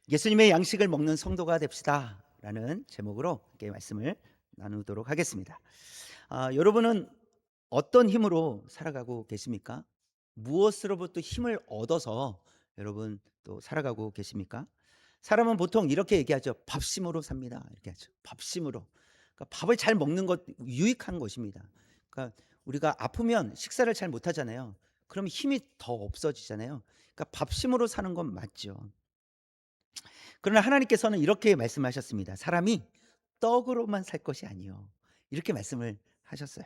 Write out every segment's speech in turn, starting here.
예수님의 양식을 먹는 성도가 됩시다라는 제목으로 함께 말씀을 나누도록 하겠습니다. 여러분은 어떤 힘으로 살아가고 계십니까? 무엇으로부터 힘을 얻어서 여러분 또 살아가고 계십니까? 사람은 보통 이렇게 얘기하죠. 밥심으로 삽니다. 이렇게 하죠. 밥심으로. 그러니까 밥을 잘 먹는 것 유익한 것입니다. 그러니까 우리가 아프면 식사를 잘 못하잖아요. 그럼 힘이 더 없어지잖아요. 그러니까 밥심으로 사는 건 맞죠. 그러나 하나님께서는 이렇게 말씀하셨습니다. 사람이 떡으로만 살 것이 아니요. 이렇게 말씀을 하셨어요.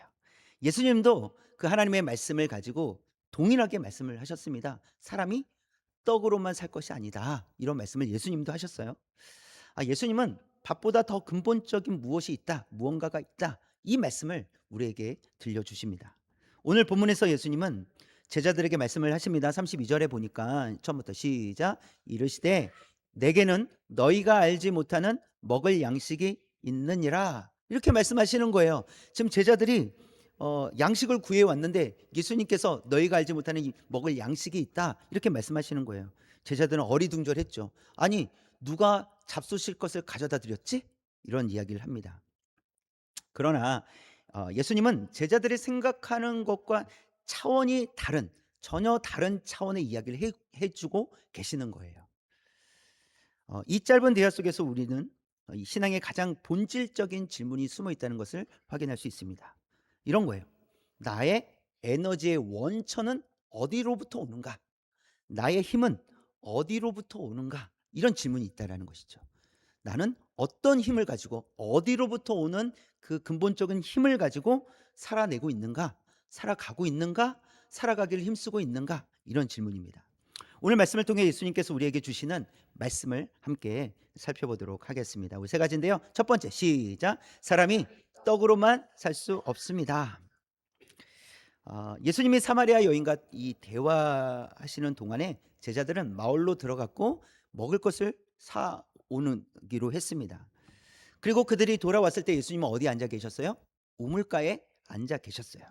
예수님도 그 하나님의 말씀을 가지고 동일하게 말씀을 하셨습니다. 사람이 떡으로만 살 것이 아니다. 이런 말씀을 예수님도 하셨어요. 예수님은 밥보다 더 근본적인 무엇이 있다, 무언가가 있다. 이 말씀을 우리에게 들려주십니다. 오늘 본문에서 예수님은 제자들에게 말씀을 하십니다. 32절에 보니까 처음부터 시작. 이르시되 내게는 너희가 알지 못하는 먹을 양식이 있느니라. 이렇게 말씀하시는 거예요. 지금 제자들이 양식을 구해 왔는데 예수님께서 너희가 알지 못하는 이 먹을 양식이 있다. 이렇게 말씀하시는 거예요. 제자들은 어리둥절했죠. 아니, 누가 잡수실 것을 가져다 드렸지? 이런 이야기를 합니다. 그러나 예수님은 제자들이 생각하는 것과 차원이 다른, 전혀 다른 차원의 이야기를 해 주고 계시는 거예요. 이 짧은 대화 속에서 우리는 이 신앙의 가장 본질적인 질문이 숨어 있다는 것을 확인할 수 있습니다. 이런 거예요. 나의 에너지의 원천은 어디로부터 오는가? 나의 힘은 어디로부터 오는가? 이런 질문이 있다라는 것이죠. 나는 어떤 힘을 가지고 어디로부터 오는 그 근본적인 힘을 가지고 살아내고 있는가? 살아가고 있는가? 살아가기를 힘쓰고 있는가? 이런 질문입니다. 오늘 말씀을 통해 예수님께서 우리에게 주시는 말씀을 함께 살펴보도록 하겠습니다. 우리 세 가지인데요. 첫 번째, 시작. 사람이 떡으로만 살 수 없습니다. 예수님이 사마리아 여인과 이 대화하시는 동안에 제자들은 마을로 들어갔고 먹을 것을 사 오기로 했습니다. 그리고 그들이 돌아왔을 때 예수님은 어디 앉아 계셨어요? 우물가에 앉아 계셨어요.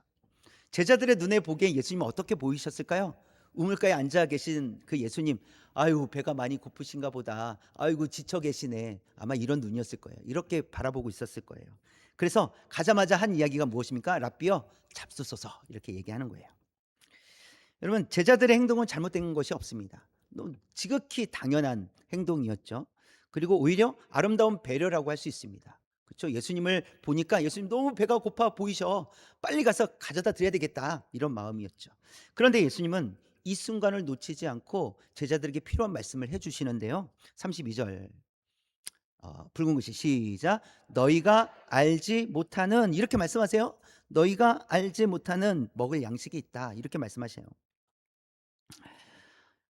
제자들의 눈에 보기에 예수님은 어떻게 보이셨을까요? 우물가에 앉아 계신 그 예수님, 아유 배가 많이 고프신가 보다. 아이고 지쳐 계시네. 아마 이런 눈이었을 거예요. 이렇게 바라보고 있었을 거예요. 그래서 가자마자 한 이야기가 무엇입니까? 랍비여 잡수소서 이렇게 얘기하는 거예요. 여러분 제자들의 행동은 잘못된 것이 없습니다. 너무 지극히 당연한 행동이었죠. 그리고 오히려 아름다운 배려라고 할 수 있습니다. 그렇죠? 예수님을 보니까 예수님 너무 배가 고파 보이셔. 빨리 가서 가져다 드려야 되겠다. 이런 마음이었죠. 그런데 예수님은 이 순간을 놓치지 않고 제자들에게 필요한 말씀을 해 주시는데요. 32절 붉은 글씨 시작. 너희가 알지 못하는 이렇게 말씀하세요. 너희가 알지 못하는 먹을 양식이 있다. 이렇게 말씀하세요.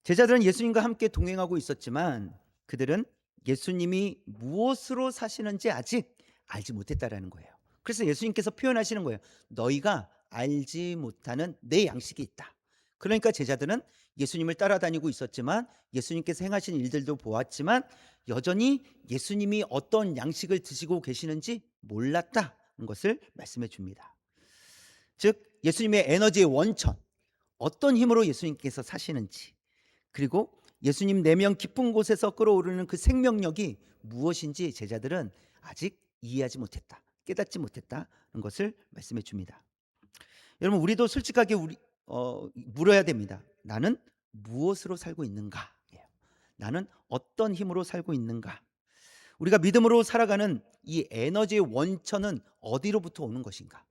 제자들은 예수님과 함께 동행하고 있었지만 그들은 예수님이 무엇으로 사시는지 아직 알지 못했다라는 거예요. 그래서 예수님께서 표현하시는 거예요. 너희가 알지 못하는 내 양식이 있다. 그러니까 제자들은 예수님을 따라다니고 있었지만 예수님께서 행하신 일들도 보았지만 여전히 예수님이 어떤 양식을 드시고 계시는지 몰랐다는 것을 말씀해 줍니다. 즉 예수님의 에너지의 원천, 어떤 힘으로 예수님께서 사시는지, 그리고 예수님 내면 깊은 곳에서 끓어오르는 그 생명력이 무엇인지 제자들은 아직 이해하지 못했다. 깨닫지 못했다는 것을 말씀해 줍니다. 여러분 우리도 솔직하게 물어야 됩니다. 나는 무엇으로 살고 있는가? 나는 어떤 힘으로 살고 있는가? 우리가 믿음으로 살아가는 이 에너지의 원천은 어디로부터 오는 것인가?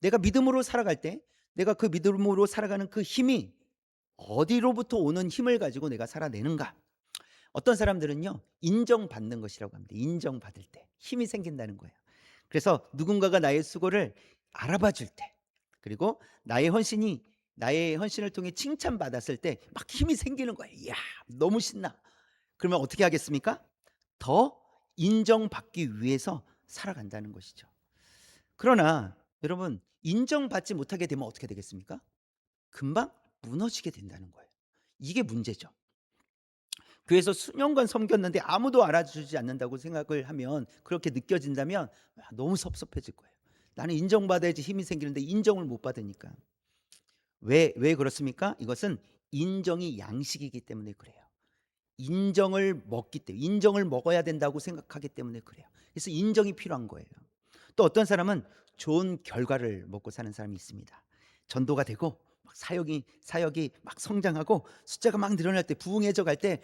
내가 믿음으로 살아갈 때 내가 그 믿음으로 살아가는 그 힘이 어디로부터 오는 힘을 가지고 내가 살아내는가? 어떤 사람들은요, 인정받는 것이라고 합니다. 인정받을 때 힘이 생긴다는 거예요. 그래서 누군가가 나의 수고를 알아봐 줄 때, 그리고 나의 헌신을 통해 칭찬받았을 때 막 힘이 생기는 거예요. 이야, 너무 신나. 그러면 어떻게 하겠습니까? 더 인정받기 위해서 살아간다는 것이죠. 그러나 여러분, 인정받지 못하게 되면 어떻게 되겠습니까? 금방 무너지게 된다는 거예요. 이게 문제죠. 교회에서 수년간 섬겼는데 아무도 알아주지 않는다고 생각을 하면, 그렇게 느껴진다면 너무 섭섭해질 거예요. 나는 인정받아야지 힘이 생기는데 인정을 못 받으니까. 왜 그렇습니까? 이것은 인정이 양식이기 때문에 그래요. 인정을 먹어야 된다고 생각하기 때문에 그래요. 그래서 인정이 필요한 거예요. 또 어떤 사람은 좋은 결과를 먹고 사는 사람이 있습니다. 전도가 되고 막 사역이 막 성장하고 숫자가 막 늘어날 때 부흥해져 갈 때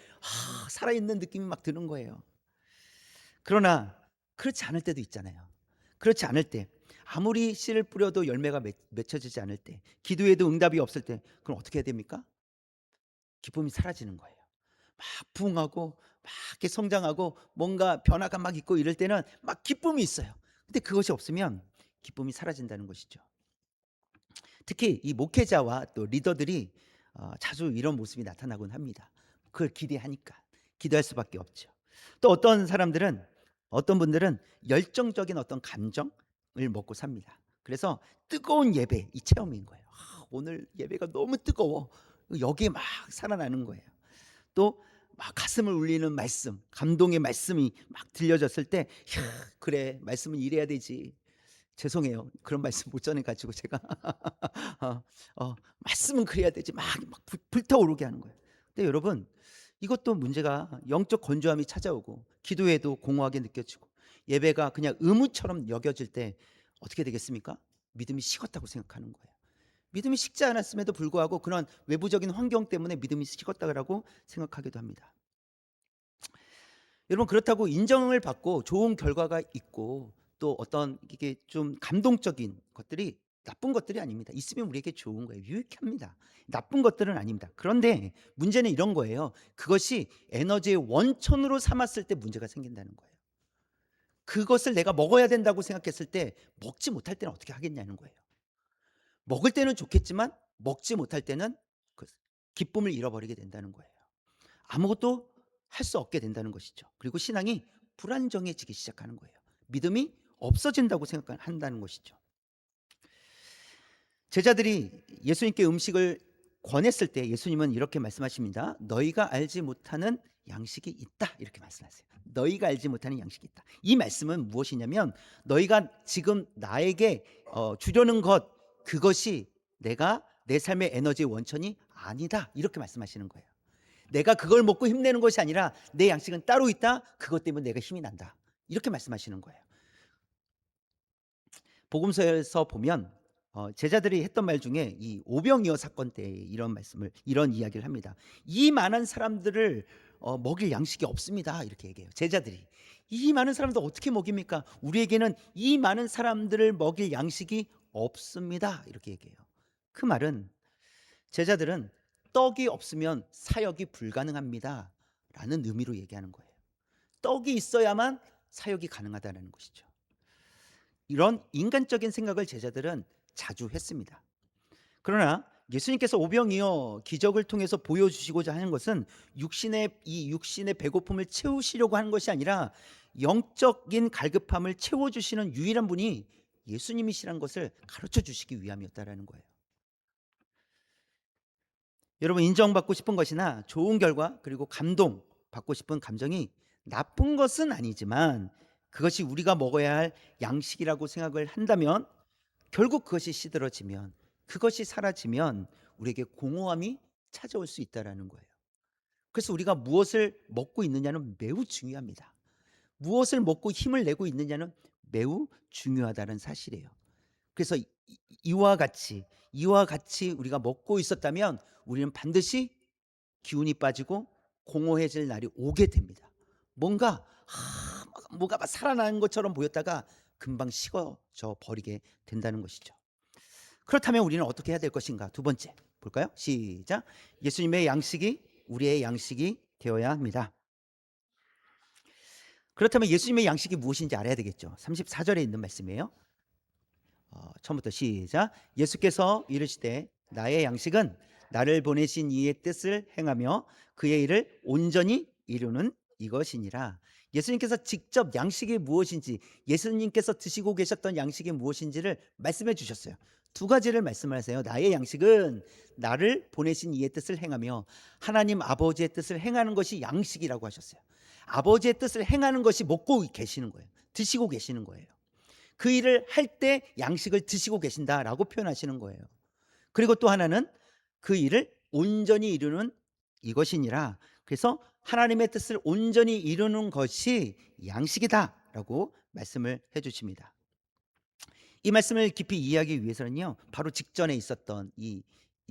살아있는 느낌이 막 드는 거예요. 그러나 그렇지 않을 때도 있잖아요. 그렇지 않을 때 아무리 씨를 뿌려도 열매가 맺혀지지 않을 때 기도해도 응답이 없을 때 그럼 어떻게 해야 됩니까? 기쁨이 사라지는 거예요. 막 부흥하고 막 이렇게 성장하고 뭔가 변화가 막 있고 이럴 때는 막 기쁨이 있어요. 근데 그것이 없으면 기쁨이 사라진다는 것이죠. 특히 이 목회자와 또 리더들이 자주 이런 모습이 나타나곤 합니다. 그걸 기대하니까 기도할 수밖에 없죠. 또 어떤 분들은 열정적인 어떤 감정을 먹고 삽니다. 그래서 뜨거운 예배 이 체험인 거예요. 오늘 예배가 너무 뜨거워. 여기에 막 살아나는 거예요. 또 막 가슴을 울리는 말씀, 감동의 말씀이 막 들려졌을 때, 야, 그래, 말씀은 이래야 되지. 죄송해요. 그런 말씀 못 전해 가지고 제가 어, 말씀은 그래야 되지. 막 불타오르게 하는 거예요. 근데 여러분, 이것도 문제가 영적 건조함이 찾아오고 기도에도 공허하게 느껴지고 예배가 그냥 의무처럼 여겨질 때 어떻게 되겠습니까? 믿음이 식었다고 생각하는 거예요. 믿음이 식지 않았음에도 불구하고 그런 외부적인 환경 때문에 믿음이 식었다고 생각하기도 합니다. 여러분 그렇다고 인정을 받고 좋은 결과가 있고 또 어떤 이게 좀 감동적인 것들이 나쁜 것들이 아닙니다. 있으면 우리에게 좋은 거예요. 유익합니다. 나쁜 것들은 아닙니다. 그런데 문제는 이런 거예요. 그것이 에너지의 원천으로 삼았을 때 문제가 생긴다는 거예요. 그것을 내가 먹어야 된다고 생각했을 때 먹지 못할 때는 어떻게 하겠냐는 거예요. 먹을 때는 좋겠지만 먹지 못할 때는 그 기쁨을 잃어버리게 된다는 거예요. 아무것도 할 수 없게 된다는 것이죠. 그리고 신앙이 불안정해지기 시작하는 거예요. 믿음이 없어진다고 생각한다는 것이죠. 제자들이 예수님께 음식을 권했을 때 예수님은 이렇게 말씀하십니다. 너희가 알지 못하는 양식이 있다. 이렇게 말씀하세요. 너희가 알지 못하는 양식이 있다. 이 말씀은 무엇이냐면 너희가 지금 나에게 주려는 것 그것이 내가 내 삶의 에너지의 원천이 아니다. 이렇게 말씀하시는 거예요. 내가 그걸 먹고 힘내는 것이 아니라 내 양식은 따로 있다. 그것 때문에 내가 힘이 난다. 이렇게 말씀하시는 거예요. 복음서에서 보면 제자들이 했던 말 중에 이 오병이어 사건 때 이런 이야기를 합니다. 이 많은 사람들을 먹일 양식이 없습니다. 이렇게 얘기해요. 제자들이 이 많은 사람들 어떻게 먹입니까? 우리에게는 이 많은 사람들을 먹일 양식이 없습니다. 이렇게 얘기해요. 그 말은 제자들은 떡이 없으면 사역이 불가능합니다. 라는 의미로 얘기하는 거예요. 떡이 있어야만 사역이 가능하다는 것이죠. 이런 인간적인 생각을 제자들은 자주 했습니다. 그러나 예수님께서 오병이어 기적을 통해서 보여주시고자 하는 것은 육신의 배고픔을 채우시려고 하는 것이 아니라 영적인 갈급함을 채워주시는 유일한 분이 예수님이시라는 것을 가르쳐 주시기 위함이었다라는 거예요. 여러분 인정받고 싶은 것이나 좋은 결과 그리고 감동 받고 싶은 감정이 나쁜 것은 아니지만 그것이 우리가 먹어야 할 양식이라고 생각을 한다면 결국 그것이 시들어지면 그것이 사라지면 우리에게 공허함이 찾아올 수 있다라는 거예요. 그래서 우리가 무엇을 먹고 있느냐는 매우 중요합니다. 무엇을 먹고 힘을 내고 있느냐는 매우 중요하다는 사실이에요. 그래서 이와 같이 우리가 먹고 있었다면 우리는 반드시 기운이 빠지고 공허해질 날이 오게 됩니다. 뭐가 막 살아나는 것처럼 보였다가 금방 식어져 버리게 된다는 것이죠. 그렇다면 우리는 어떻게 해야 될 것인가? 두 번째 볼까요? 시작. 예수님의 양식이 우리의 양식이 되어야 합니다. 그렇다면 예수님의 양식이 무엇인지 알아야 되겠죠. 34절에 있는 말씀이에요. 처음부터 시작. 예수께서 이르시되 나의 양식은 나를 보내신 이의 뜻을 행하며 그의 일을 온전히 이루는 이것이니라. 예수님께서 직접 양식이 무엇인지 예수님께서 드시고 계셨던 양식이 무엇인지를 말씀해 주셨어요. 두 가지를 말씀하세요. 나의 양식은 나를 보내신 이의 뜻을 행하며 하나님 아버지의 뜻을 행하는 것이 양식이라고 하셨어요. 아버지의 뜻을 행하는 것이 먹고 계시는 거예요. 드시고 계시는 거예요. 그 일을 할 때 양식을 드시고 계신다라고 표현하시는 거예요. 그리고 또 하나는 그 일을 온전히 이루는 이것이니라. 그래서 하나님의 뜻을 온전히 이루는 것이 양식이다라고 말씀을 해 주십니다. 이 말씀을 깊이 이해하기 위해서는요, 바로 직전에 있었던 이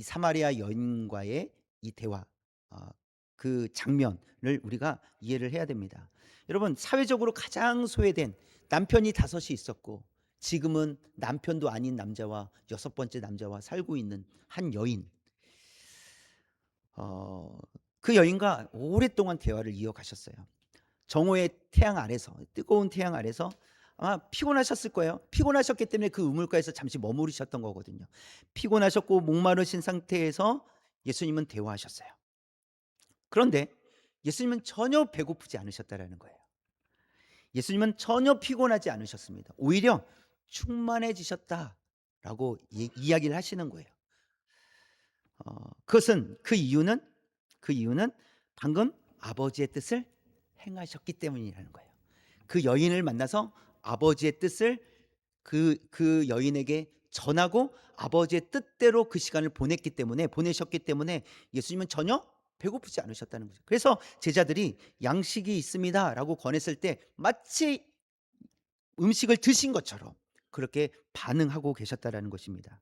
사마리아 여인과의 이 대화, 어, 그 장면을 우리가 이해를 해야 됩니다. 여러분, 사회적으로 가장 소외된 남편이 다섯이 있었고 지금은 남편도 아닌 남자와 여섯 번째 남자와 살고 있는 한 여인. 어, 그 여인과 오랫동안 대화를 이어가셨어요. 정오의 태양 아래서, 뜨거운 태양 아래서 아마 피곤하셨을 거예요. 피곤하셨기 때문에 그 우물가에서 잠시 머무르셨던 거거든요. 피곤하셨고 목마르신 상태에서 예수님은 대화하셨어요. 그런데 예수님은 전혀 배고프지 않으셨다라는 거예요. 예수님은 전혀 피곤하지 않으셨습니다. 오히려 충만해지셨다라고 이야기를 하시는 거예요. 그것은 그 이유는 방금 아버지의 뜻을 행하셨기 때문이라는 거예요. 그 여인을 만나서 아버지의 뜻을 그 여인에게 전하고 아버지의 뜻대로 그 시간을 보내셨기 때문에 예수님은 전혀 배고프지 않으셨다는 거죠. 그래서 제자들이 양식이 있습니다라고 권했을 때 마치 음식을 드신 것처럼 그렇게 반응하고 계셨다라는 것입니다.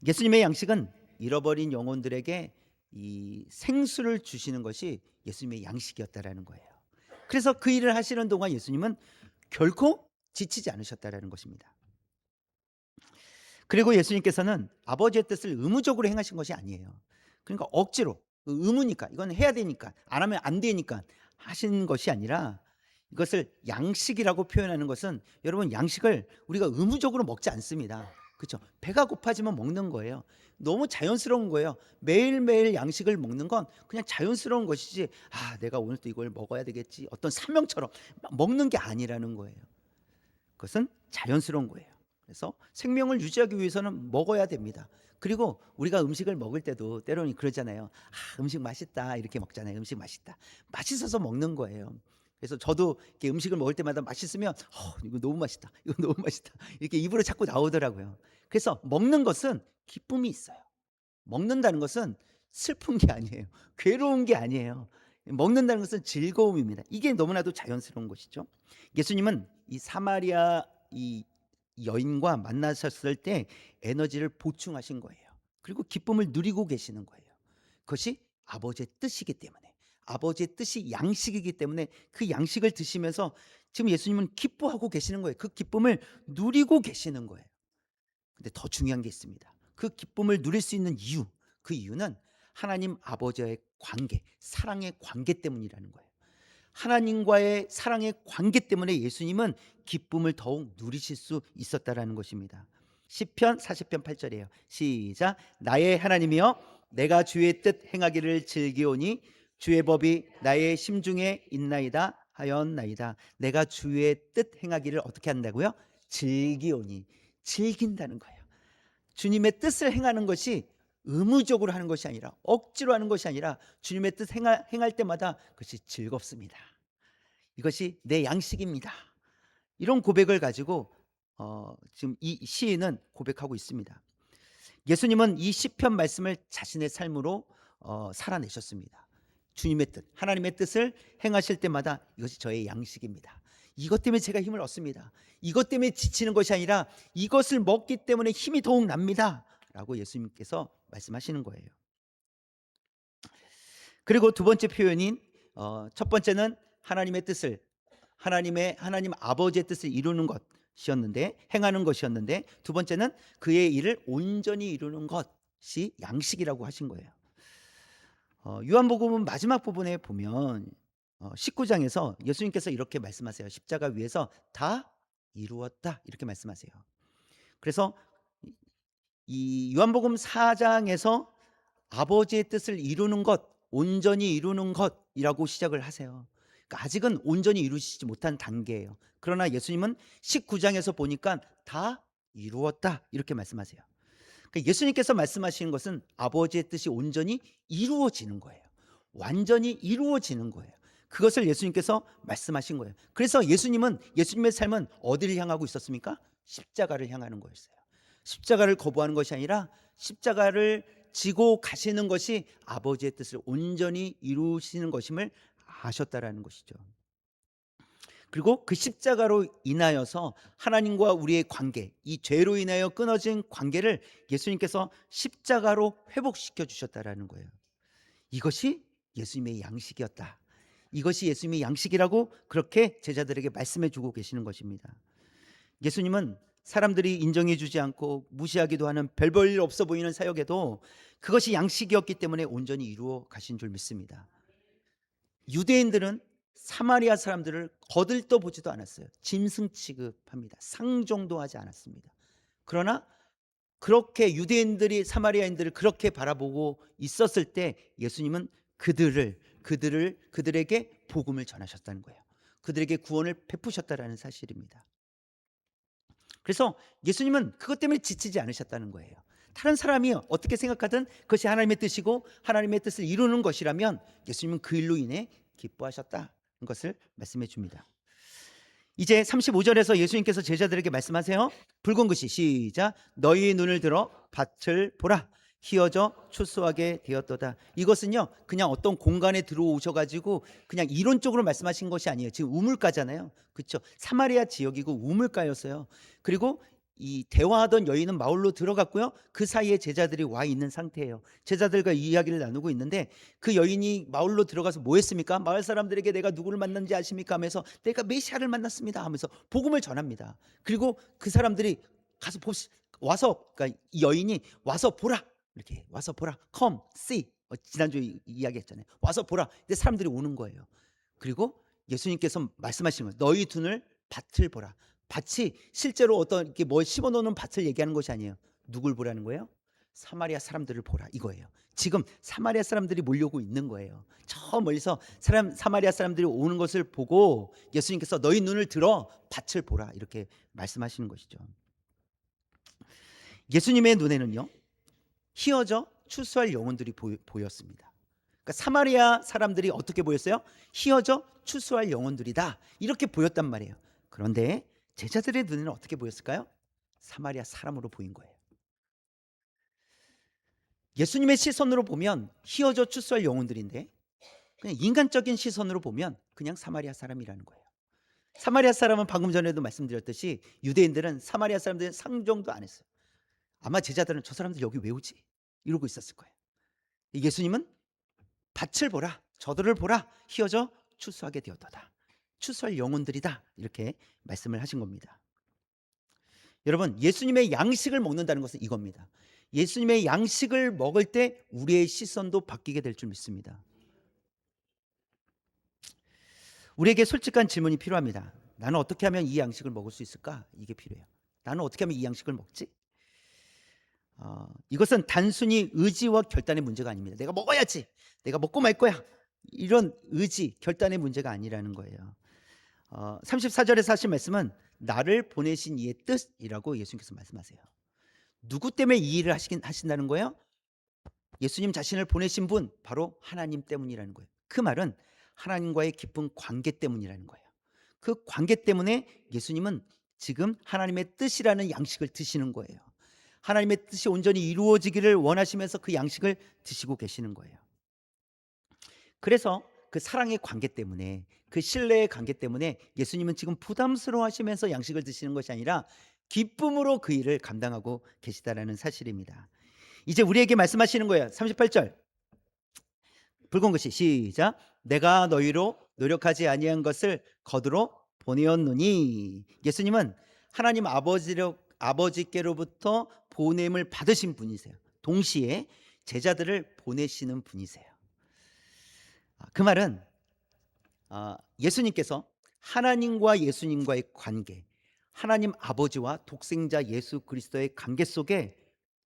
예수님의 양식은 잃어버린 영혼들에게 이 생수를 주시는 것이 예수님의 양식이었다라는 거예요. 그래서 그 일을 하시는 동안 예수님은 결코 지치지 않으셨다라는 것입니다. 그리고 예수님께서는 아버지의 뜻을 의무적으로 행하신 것이 아니에요. 그러니까 억지로 의무니까 이건 해야 되니까 안 하면 안 되니까 하신 것이 아니라 이것을 양식이라고 표현하는 것은 여러분 양식을 우리가 의무적으로 먹지 않습니다. 그렇죠? 배가 고파지면 먹는 거예요. 너무 자연스러운 거예요. 매일매일 양식을 먹는 건 그냥 자연스러운 것이지 내가 오늘 또 이걸 먹어야 되겠지 어떤 사명처럼 먹는 게 아니라는 거예요. 그것은 자연스러운 거예요. 그래서 생명을 유지하기 위해서는 먹어야 됩니다. 그리고 우리가 음식을 먹을 때도 때로는 그러잖아요. 음식 맛있다 이렇게 먹잖아요. 음식 맛있다. 맛있어서 먹는 거예요. 그래서 저도 이렇게 음식을 먹을 때마다 맛있으면 이거 너무 맛있다. 이거 너무 맛있다. 이렇게 입으로 자꾸 나오더라고요. 그래서 먹는 것은 기쁨이 있어요. 먹는다는 것은 슬픈 게 아니에요. 괴로운 게 아니에요. 먹는다는 것은 즐거움입니다. 이게 너무나도 자연스러운 것이죠. 예수님은 이 사마리아 이 여인과 만나셨을 때 에너지를 보충하신 거예요. 그리고 기쁨을 누리고 계시는 거예요. 그것이 아버지의 뜻이기 때문에, 아버지의 뜻이 양식이기 때문에 그 양식을 드시면서 지금 예수님은 기뻐하고 계시는 거예요. 그 기쁨을 누리고 계시는 거예요. 근데 더 중요한 게 있습니다. 그 기쁨을 누릴 수 있는 이유, 그 이유는 하나님 아버지의 관계, 사랑의 관계 때문이라는 거예요. 하나님과의 사랑의 관계 때문에 예수님은 기쁨을 더욱 누리실 수 있었다라는 것입니다. 시편 40편 8절이에요. 시작. 나의 하나님이여 내가 주의 뜻 행하기를 즐기오니 주의 법이 나의 심중에 있나이다 하였나이다. 내가 주의 뜻 행하기를 어떻게 한다고요? 즐기오니. 즐긴다는 거예요. 주님의 뜻을 행하는 것이 의무적으로 하는 것이 아니라 억지로 하는 것이 아니라 주님의 뜻 행할 때마다 그것이 즐겁습니다. 이것이 내 양식입니다. 이런 고백을 가지고 지금 이 시인은 고백하고 있습니다. 예수님은 이 시편 말씀을 자신의 삶으로 살아내셨습니다. 주님의 뜻, 하나님의 뜻을 행하실 때마다 이것이 저의 양식입니다. 이것 때문에 제가 힘을 얻습니다. 이것 때문에 지치는 것이 아니라 이것을 먹기 때문에 힘이 더욱 납니다. 라고 예수님께서 말씀하시는 거예요. 그리고 두 번째 표현인 첫 번째는 하나님의 뜻을 하나님 아버지의 뜻을 이루는 것이었는데 행하는 것이었는데 두 번째는 그의 일을 온전히 이루는 것이 양식이라고 하신 거예요. 요한복음 마지막 부분에 보면 19장에서 예수님께서 이렇게 말씀하세요. 십자가 위에서 다 이루었다 이렇게 말씀하세요. 그래서 이 요한복음 4장에서 아버지의 뜻을 이루는 것, 온전히 이루는 것이라고 시작을 하세요. 그러니까 아직은 온전히 이루시지 못한 단계예요. 그러나 예수님은 19장에서 보니까 다 이루었다 이렇게 말씀하세요. 그러니까 예수님께서 말씀하시는 것은 아버지의 뜻이 온전히 이루어지는 거예요. 완전히 이루어지는 거예요. 그것을 예수님께서 말씀하신 거예요. 그래서 예수님의 삶은 어디를 향하고 있었습니까? 십자가를 향하는 거였어요. 십자가를 거부하는 것이 아니라 십자가를 지고 가시는 것이 아버지의 뜻을 온전히 이루시는 것임을 아셨다라는 것이죠. 그리고 그 십자가로 인하여서 하나님과 우리의 관계, 이 죄로 인하여 끊어진 관계를 예수님께서 십자가로 회복시켜 주셨다라는 거예요. 이것이 예수님의 양식이었다. 이것이 예수님의 양식이라고 그렇게 제자들에게 말씀해 주고 계시는 것입니다. 예수님은 사람들이 인정해 주지 않고 무시하기도 하는 별 볼 일 없어 보이는 사역에도 그것이 양식이었기 때문에 온전히 이루어 가신 줄 믿습니다. 유대인들은 사마리아 사람들을 거들떠 보지도 않았어요. 짐승 취급합니다. 상종도 하지 않았습니다. 그러나 그렇게 유대인들이 사마리아인들을 그렇게 바라보고 있었을 때 예수님은 그들에게 복음을 전하셨다는 거예요. 그들에게 구원을 베푸셨다라는 사실입니다. 그래서 예수님은 그것 때문에 지치지 않으셨다는 거예요. 다른 사람이 어떻게 생각하든 그것이 하나님의 뜻이고 하나님의 뜻을 이루는 것이라면 예수님은 그 일로 인해 기뻐하셨다는 것을 말씀해 줍니다. 이제 35절에서 예수님께서 제자들에게 말씀하세요. 붉은 글씨 시작. 너희 눈을 들어 밭을 보라. 휘어져 추수하게 되었도다. 이것은요 그냥 어떤 공간에 들어오셔가지고 그냥 이론적으로 말씀하신 것이 아니에요. 지금 우물가잖아요. 그렇죠? 사마리아 지역이고 우물가였어요. 그리고 이 대화하던 여인은 마을로 들어갔고요. 그 사이에 제자들이 와 있는 상태예요. 제자들과 이야기를 나누고 있는데 그 여인이 마을로 들어가서 뭐 했습니까? 마을 사람들에게 내가 누구를 만났는지 아십니까? 하면서 내가 메시아를 만났습니다 하면서 복음을 전합니다. 그리고 그 사람들이 가서 와서, 그러니까 이 여인이 와서 보라, 이렇게 와서 보라, come see, 지난주에 이야기했잖아요. 와서 보라. 근데 사람들이 오는 거예요. 그리고 예수님께서 말씀하시는 거예요. 너희 눈을 밭을 보라. 밭이 실제로 어떤 이렇게 뭘 심어놓는 밭을 얘기하는 것이 아니에요. 누굴 보라는 거예요? 사마리아 사람들을 보라 이거예요. 지금 사마리아 사람들이 몰려오고 있는 거예요. 저 멀리서 사마리아 사람들이 오는 것을 보고 예수님께서 너희 눈을 들어 밭을 보라 이렇게 말씀하시는 것이죠. 예수님의 눈에는요 휘어져 추수할 영혼들이 보였습니다. 그러니까 사마리아 사람들이 어떻게 보였어요? 휘어져 추수할 영혼들이다 이렇게 보였단 말이에요. 그런데 제자들의 눈에는 어떻게 보였을까요? 사마리아 사람으로 보인 거예요. 예수님의 시선으로 보면 휘어져 추수할 영혼들인데 그냥 인간적인 시선으로 보면 그냥 사마리아 사람이라는 거예요. 사마리아 사람은 방금 전에도 말씀드렸듯이 유대인들은 사마리아 사람들은 상종도 안 했어요. 아마 제자들은 저 사람들 여기 왜 오지? 이러고 있었을 거예요. 예수님은 밭을 보라, 저들을 보라, 휘어져 추수하게 되었도다. 추수할 영혼들이다 이렇게 말씀을 하신 겁니다. 여러분 예수님의 양식을 먹는다는 것은 이겁니다. 예수님의 양식을 먹을 때 우리의 시선도 바뀌게 될 줄 믿습니다. 우리에게 솔직한 질문이 필요합니다. 나는 어떻게 하면 이 양식을 먹을 수 있을까? 이게 필요해요. 나는 어떻게 하면 이 양식을 먹지? 이것은 단순히 의지와 결단의 문제가 아닙니다. 내가 먹어야지, 내가 먹고 말 거야, 이런 의지, 결단의 문제가 아니라는 거예요. 34절에서 하신 말씀은 나를 보내신 이의 뜻이라고 예수님께서 말씀하세요. 누구 때문에 이 일을 하신다는 거예요? 예수님 자신을 보내신 분 바로 하나님 때문이라는 거예요. 그 말은 하나님과의 깊은 관계 때문이라는 거예요. 그 관계 때문에 예수님은 지금 하나님의 뜻이라는 양식을 드시는 거예요. 하나님의 뜻이 온전히 이루어지기를 원하시면서 그 양식을 드시고 계시는 거예요. 그래서 그 사랑의 관계 때문에, 그 신뢰의 관계 때문에 예수님은 지금 부담스러워 하시면서 양식을 드시는 것이 아니라 기쁨으로 그 일을 감당하고 계시다라는 사실입니다. 이제 우리에게 말씀하시는 거예요. 38절 붉은 글씨 시작. 내가 너희로 노력하지 아니한 것을 거두러 보내었노니. 예수님은 하나님 아버지께로부터 보냄을 받으신 분이세요. 동시에 제자들을 보내시는 분이세요. 그 말은 예수님께서 하나님과 예수님과의 관계, 하나님 아버지와 독생자 예수 그리스도의 관계 속에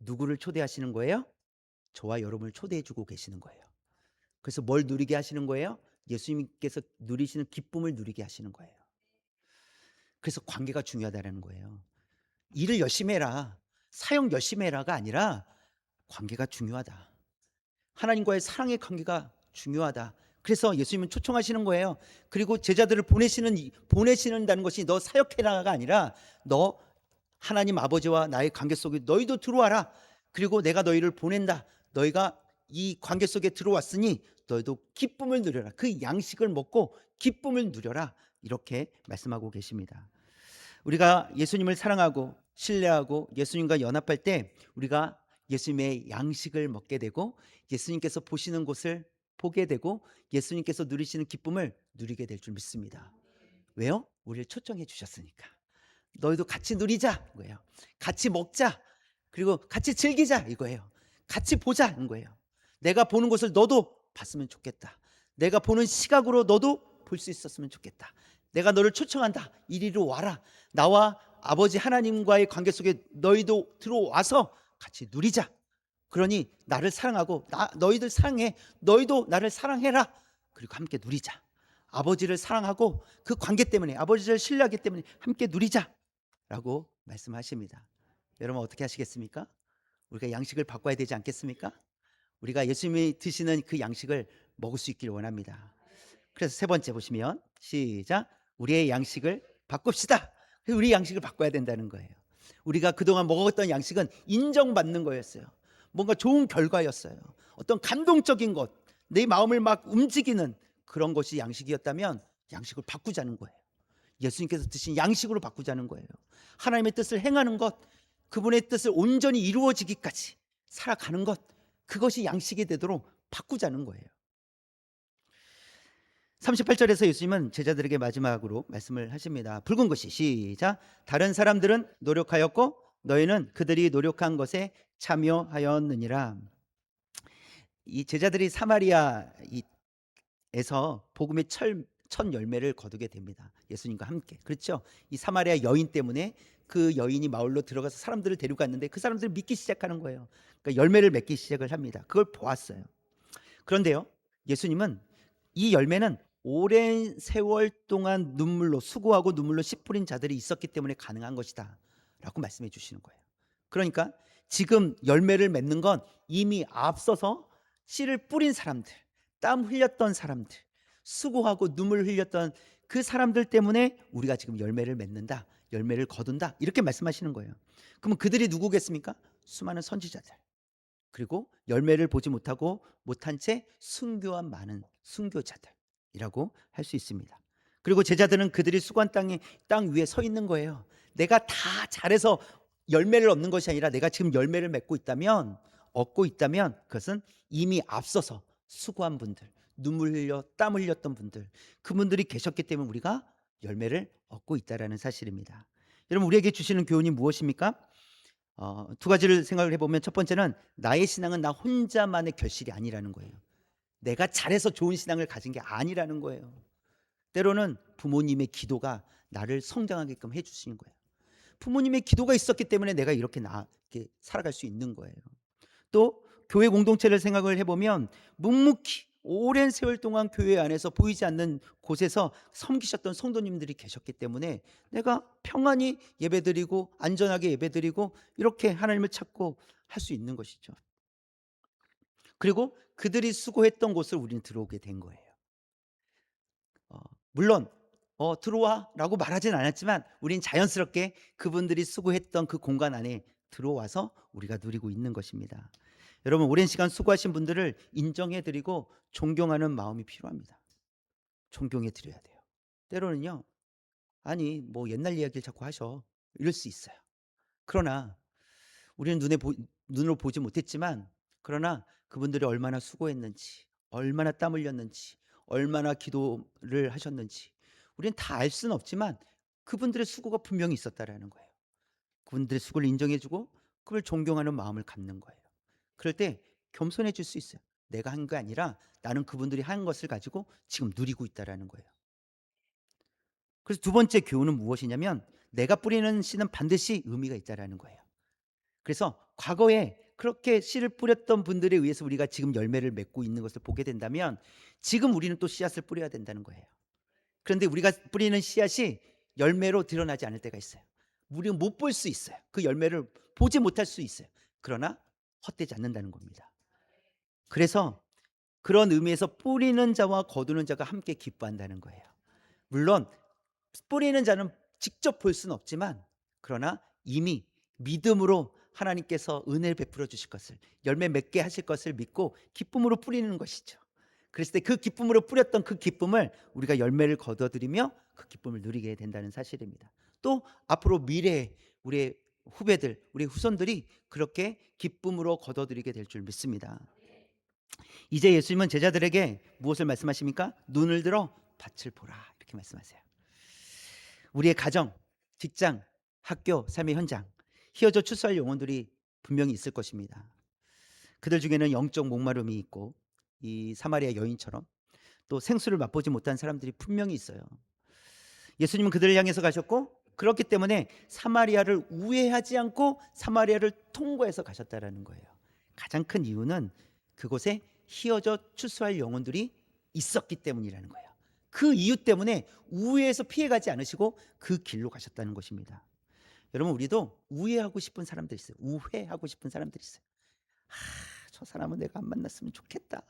누구를 초대하시는 거예요? 저와 여러분을 초대해 주고 계시는 거예요. 그래서 뭘 누리게 하시는 거예요? 예수님께서 누리시는 기쁨을 누리게 하시는 거예요. 그래서 관계가 중요하다는 거예요. 일을 열심히 해라, 사역 열심히 해라가 아니라 관계가 중요하다. 하나님과의 사랑의 관계가 중요하다. 그래서 예수님은 초청하시는 거예요. 그리고 제자들을 보내시는다는 것이 너 사역해라가 아니라 너 하나님 아버지와 나의 관계 속에 너희도 들어와라. 그리고 내가 너희를 보낸다. 너희가 이 관계 속에 들어왔으니 너희도 기쁨을 누려라. 그 양식을 먹고 기쁨을 누려라. 이렇게 말씀하고 계십니다. 우리가 예수님을 사랑하고 신뢰하고 예수님과 연합할 때 우리가 예수님의 양식을 먹게 되고 예수님께서 보시는 곳을 보게 되고 예수님께서 누리시는 기쁨을 누리게 될 줄 믿습니다. 왜요? 우리를 초청해 주셨으니까. 너희도 같이 누리자 이거예요. 같이 먹자. 그리고 같이 즐기자 이거예요. 같이 보자 이거예요. 내가 보는 것을 너도 봤으면 좋겠다. 내가 보는 시각으로 너도 볼 수 있었으면 좋겠다. 내가 너를 초청한다. 이리로 와라. 나와 아버지 하나님과의 관계 속에 너희도 들어와서 같이 누리자. 그러니 나를 사랑하고 너희들 사랑해. 너희도 나를 사랑해라. 그리고 함께 누리자. 아버지를 사랑하고 그 관계 때문에 아버지를 신뢰하기 때문에 함께 누리자라고 말씀하십니다. 여러분 어떻게 하시겠습니까? 우리가 양식을 바꿔야 되지 않겠습니까? 우리가 예수님이 드시는 그 양식을 먹을 수 있기를 원합니다. 그래서 세 번째 보시면 시작. 우리의 양식을 바꿉시다. 우리 양식을 바꿔야 된다는 거예요. 우리가 그동안 먹었던 양식은 인정받는 거였어요. 뭔가 좋은 결과였어요. 어떤 감동적인 것, 내 마음을 막 움직이는 그런 것이 양식이었다면 양식을 바꾸자는 거예요. 예수님께서 드신 양식으로 바꾸자는 거예요. 하나님의 뜻을 행하는 것, 그분의 뜻을 온전히 이루어지기까지 살아가는 것, 그것이 양식이 되도록 바꾸자는 거예요. 38절에서 예수님은 제자들에게 마지막으로 말씀을 하십니다. 붉은 것이 시작. 다른 사람들은 노력하였고 너희는 그들이 노력한 것에 참여하였느니라. 이 제자들이 사마리아에서 복음의 첫 열매를 거두게 됩니다. 예수님과 함께. 그렇죠? 이 사마리아 여인 때문에 그 여인이 마을로 들어가서 사람들을 데리고 갔는데 그 사람들을 믿기 시작하는 거예요. 그러니까 열매를 맺기 시작을 합니다. 그걸 보았어요. 그런데요, 예수님은 이 열매는 오랜 세월 동안 눈물로 수고하고 눈물로 씨 뿌린 자들이 있었기 때문에 가능한 것이다 라고 말씀해 주시는 거예요. 그러니까 지금 열매를 맺는 건 이미 앞서서 씨를 뿌린 사람들, 땀 흘렸던 사람들, 수고하고 눈물 흘렸던 그 사람들 때문에 우리가 지금 열매를 맺는다, 열매를 거둔다 이렇게 말씀하시는 거예요. 그러면 그들이 누구겠습니까? 수많은 선지자들, 그리고 열매를 보지 못한 채 순교한 많은 순교자들이라고 할 수 있습니다. 그리고 제자들은 그들이 수고한 땅 위에 서 있는 거예요. 내가 다 잘해서 열매를 얻는 것이 아니라 내가 지금 열매를 얻고 있다면 그것은 이미 앞서서 수고한 분들, 눈물 흘려 땀 흘렸던 분들, 그분들이 계셨기 때문에 우리가 열매를 얻고 있다라는 사실입니다. 여러분 우리에게 주시는 교훈이 무엇입니까? 두 가지를 생각을 해보면 첫 번째는 나의 신앙은 나 혼자만의 결실이 아니라는 거예요. 내가 잘해서 좋은 신앙을 가진 게 아니라는 거예요. 때로는 부모님의 기도가 나를 성장하게끔 해주시는 거예요. 부모님의 기도가 있었기 때문에 내가 이렇게 살아갈 수 있는 거예요. 또 교회 공동체를 생각을 해보면 묵묵히 오랜 세월 동안 교회 안에서 보이지 않는 곳에서 섬기셨던 성도님들이 계셨기 때문에 내가 평안히 예배드리고 안전하게 예배드리고 이렇게 하나님을 찾고 할 수 있는 것이죠. 그리고 그들이 수고했던 곳을 우리는 들어오게 된 거예요. 물론 들어와 라고 말하진 않았지만 우린 자연스럽게 그분들이 수고했던 그 공간 안에 들어와서 우리가 누리고 있는 것입니다. 여러분 오랜 시간 수고하신 분들을 인정해드리고 존경하는 마음이 필요합니다. 존경해드려야 돼요. 때로는요, 아니 뭐 옛날 이야기를 자꾸 하셔 이럴 수 있어요. 그러나 우리는 눈으로 보지 못했지만 그러나 그분들이 얼마나 수고했는지, 얼마나 땀 흘렸는지, 얼마나 기도를 하셨는지 우리는 다 알 수는 없지만 그분들의 수고가 분명히 있었다라는 거예요. 그분들의 수고를 인정해주고 그걸 존경하는 마음을 갖는 거예요. 그럴 때 겸손해질 수 있어요. 내가 한 게 아니라 나는 그분들이 한 것을 가지고 지금 누리고 있다라는 거예요. 그래서 두 번째 교훈은 무엇이냐면 내가 뿌리는 씨는 반드시 의미가 있다라는 거예요. 그래서 과거에 그렇게 씨를 뿌렸던 분들에 의해서 우리가 지금 열매를 맺고 있는 것을 보게 된다면 지금 우리는 또 씨앗을 뿌려야 된다는 거예요. 그런데 우리가 뿌리는 씨앗이 열매로 드러나지 않을 때가 있어요. 우리는 못 볼 수 있어요. 그 열매를 보지 못할 수 있어요. 그러나 헛되지 않는다는 겁니다. 그래서 그런 의미에서 뿌리는 자와 거두는 자가 함께 기뻐한다는 거예요. 물론 뿌리는 자는 직접 볼 수는 없지만 그러나 이미 믿음으로 하나님께서 은혜를 베풀어 주실 것을, 열매 맺게 하실 것을 믿고 기쁨으로 뿌리는 것이죠. 그랬을 때 그 기쁨으로 뿌렸던 그 기쁨을 우리가 열매를 거둬들이며 그 기쁨을 누리게 된다는 사실입니다. 또 앞으로 미래에 우리의 후배들, 우리 후손들이 그렇게 기쁨으로 거둬들이게 될 줄 믿습니다. 이제 예수님은 제자들에게 무엇을 말씀하십니까? 눈을 들어 밭을 보라, 이렇게 말씀하세요. 우리의 가정, 직장, 학교, 삶의 현장, 휘어져 추수할 영혼들이 분명히 있을 것입니다. 그들 중에는 영적 목마름이 있고, 이 사마리아 여인처럼 또 생수를 맛보지 못한 사람들이 분명히 있어요. 예수님은 그들을 향해서 가셨고, 그렇기 때문에 사마리아를 우회하지 않고 사마리아를 통과해서 가셨다라는 거예요. 가장 큰 이유는 그곳에 휘어져 추수할 영혼들이 있었기 때문이라는 거예요. 그 이유 때문에 우회해서 피해가지 않으시고 그 길로 가셨다는 것입니다. 여러분, 우리도 우회하고 싶은 사람들 있어요. 우회하고 싶은 사람들 있어요. 저 사람은 내가 안 만났으면 좋겠다.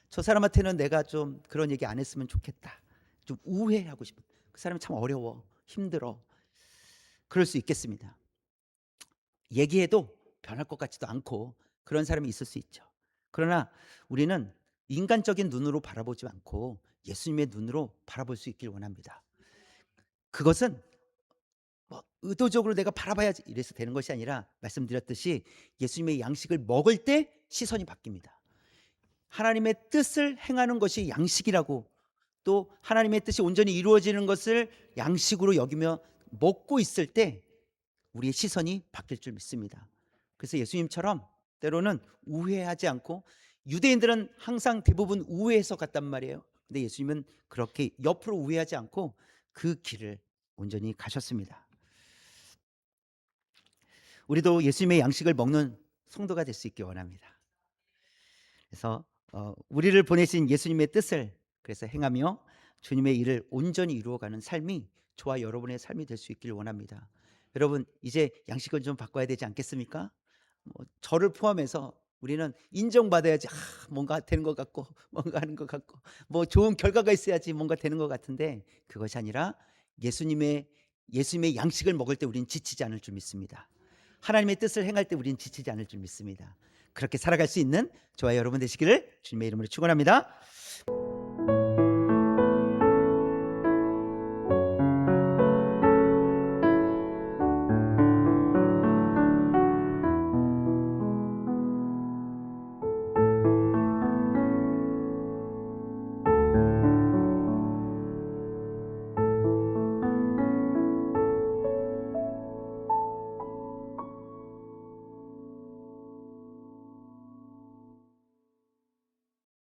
저 사람한테는 내가 좀 그런 얘기 안 했으면 좋겠다. 좀 우회하고 싶은. 그 사람이 참 어려워, 힘들어. 그럴 수 있겠습니다. 얘기해도 변할 것 같지도 않고 그런 사람이 있을 수 있죠. 그러나 우리는 인간적인 눈으로 바라보지 않고 예수님의 눈으로 바라볼 수 있길 원합니다. 그것은 뭐 의도적으로 내가 바라봐야지 이래서 되는 것이 아니라, 말씀드렸듯이 예수님의 양식을 먹을 때 시선이 바뀝니다. 하나님의 뜻을 행하는 것이 양식이라고, 또 하나님의 뜻이 온전히 이루어지는 것을 양식으로 여기며 먹고 있을 때 우리의 시선이 바뀔 줄 믿습니다. 그래서 예수님처럼 때로는 우회하지 않고, 유대인들은 항상 대부분 우회해서 갔단 말이에요. 근데 예수님은 그렇게 옆으로 우회하지 않고 그 길을 온전히 가셨습니다. 우리도 예수님의 양식을 먹는 성도가 될 수 있기 원합니다. 그래서 우리를 보내신 예수님의 뜻을 그래서 행하며 주님의 일을 온전히 이루어가는 삶이 저와 여러분의 삶이 될 수 있기를 원합니다. 여러분, 이제 양식을 좀 바꿔야 되지 않겠습니까? 저를 포함해서 우리는 인정받아야지 뭔가 되는 것 같고 뭔가 하는 것 같고 뭐 좋은 결과가 있어야지 뭔가 되는 것 같은데, 그것이 아니라 예수님의 양식을 먹을 때 우리는 지치지 않을 줄 믿습니다. 하나님의 뜻을 행할 때 우리는 지치지 않을 줄 믿습니다. 그렇게 살아갈 수 있는 저와 여러분 되시기를 주님의 이름으로 축원합니다.